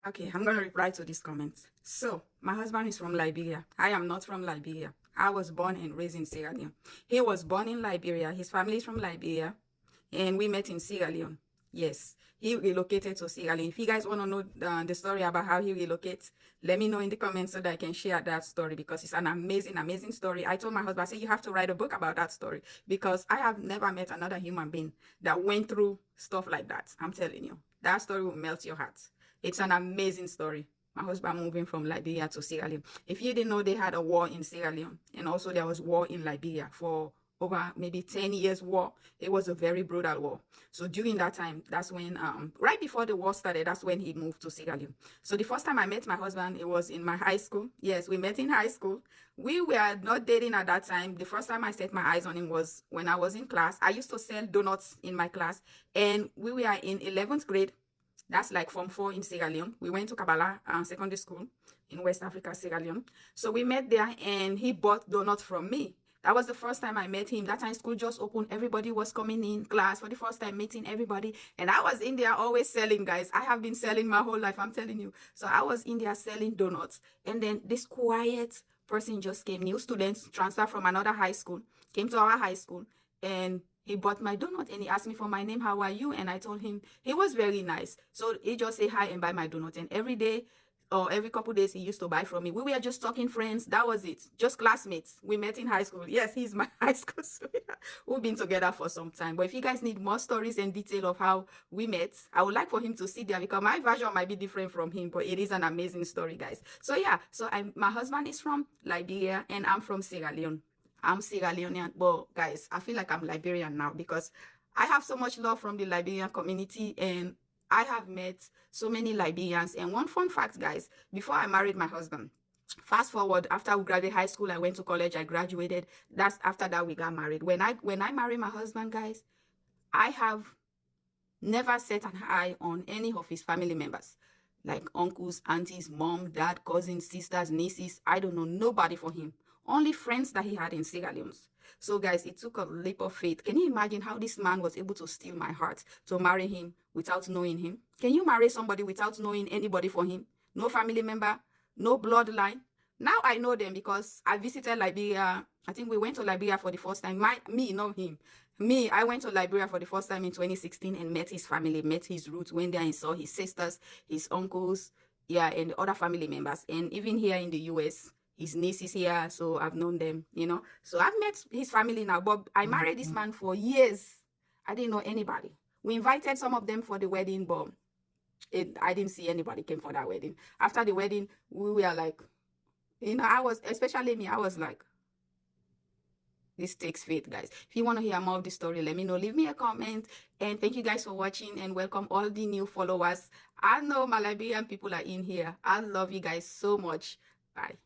Okay, I'm gonna reply to these comments. So, my husband is from Liberia. I am not from Liberia. I was born and raised in Sierra Leone. He was born in Liberia. His family is from Liberia, and we met in Sierra Leone. Yes, he relocated to Sierra Leone. If you guys want to know the story about how he relocates, let me know in the comments so that I can share that story, because it's an amazing, amazing story. I told my husband, I said, you have to write a book about that story, because I have never met another human being that went through stuff like that. I'm telling you, that story will melt your heart. It's an amazing story. My husband moving from Liberia to Sierra Leone. If you didn't know, they had a war in Sierra Leone, and also there was war in Liberia for over maybe 10 years war. It was a very brutal war. So during that time, that's when, right before the war started, that's when he moved to Sierra Leone. So the first time I met my husband, it was in my high school. Yes, we met in high school. We were not dating at that time. The first time I set my eyes on him was when I was in class. I used to sell donuts in my class, and we were in 11th grade. That's like Form 4 in Sierra Leone. We went to Kabbalah Secondary School in West Africa, Sierra Leone. So we met there, and he bought donuts from me. That was the first time I met him. That time school just opened. Everybody was coming in class for the first time, meeting everybody. And I was in there always selling, guys. I have been selling my whole life, I'm telling you. So I was in there selling donuts. And then this quiet person just came. New students transferred from another high school, came to our high school, and he bought my donut, and he asked me for my name. How are you? And I told him. He was very nice. So he just say hi and buy my donut. And every day or every couple days, he used to buy from me. We were just talking friends. That was it. Just classmates. We met in high school. Yes, he's my high school sweetheart. We've been together for some time. But if you guys need more stories and detail of how we met, I would like for him to sit there, because my version might be different from him, but it is an amazing story, guys. So yeah, so my husband is from Liberia, and I'm from Sierra Leone. I'm Sierra Leonean. Well, guys, I feel like I'm Liberian now, because I have so much love from the Liberian community, and I have met so many Liberians. And one fun fact, guys, before I married my husband, fast forward, after we graduated high school, I went to college, I graduated. That's after that we got married. When I married my husband, guys, I have never set an eye on any of his family members, like uncles, aunties, mom, dad, cousins, sisters, nieces. I don't know nobody for him. Only friends that he had in Sierra Leone. So guys, it took a leap of faith. Can you imagine how this man was able to steal my heart, to marry him without knowing him? Can you marry somebody without knowing anybody for him? No family member, no bloodline. Now I know them because I visited Liberia. I think we went to Liberia for the first time. Me, not him. Me, I went to Liberia for the first time in 2016 and met his family, met his roots, went there and saw his sisters, his uncles, yeah, and other family members. And even here in the US, his niece is here, so I've known them, you know. So I've met his family now, but I married this man for years. I didn't know anybody. We invited some of them for the wedding, but I didn't see anybody came for that wedding. After the wedding, we were like, you know, especially me, I was like, this takes faith, guys. If you want to hear more of the story, let me know. Leave me a comment. And thank you guys for watching, and welcome all the new followers. I know my Liberian people are in here. I love you guys so much. Bye.